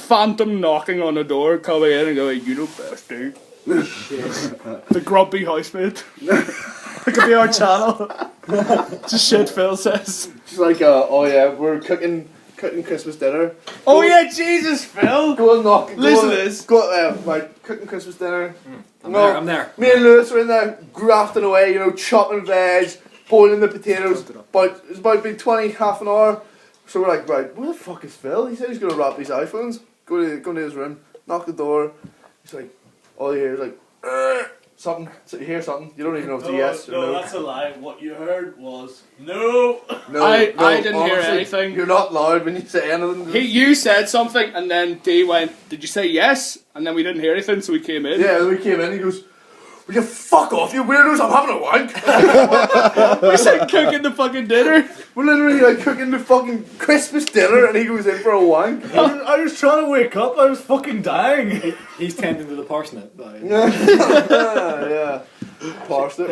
phantom knocking on the door, coming in and going, "You know best, dude." The grumpy housemaid. It could be our channel. Just shit Phil says. She's like, oh yeah, we're cooking Christmas dinner. Oh yeah, Jesus, Phil. Go and knock. Listen to this. Right, cooking Christmas dinner. I'm there. Me and Lewis are in there grafting away, chopping veg, boiling the potatoes. But it's about been 20, half an hour. So we're like, right, where the fuck is Phil? He said he's gonna wrap his iPhones. Go into his room, knock the door. He's like, all you hear is like, something. So you hear something. You don't even know if it's a yes or no. No, that's a lie. What you heard was no. I didn't hear anything. You're not loud when you say anything. You said something, and then D went, "Did you say yes?" And then we didn't hear anything, so we came in. Yeah, we came in. He goes, "Will you fuck off, you weirdos? I'm having a wank." We said cooking the fucking dinner. We're literally like cooking the fucking Christmas dinner, and he goes in for a wank. I was trying to wake up. I was fucking dying. He's tending to the parsnip. Yeah. Parsnip.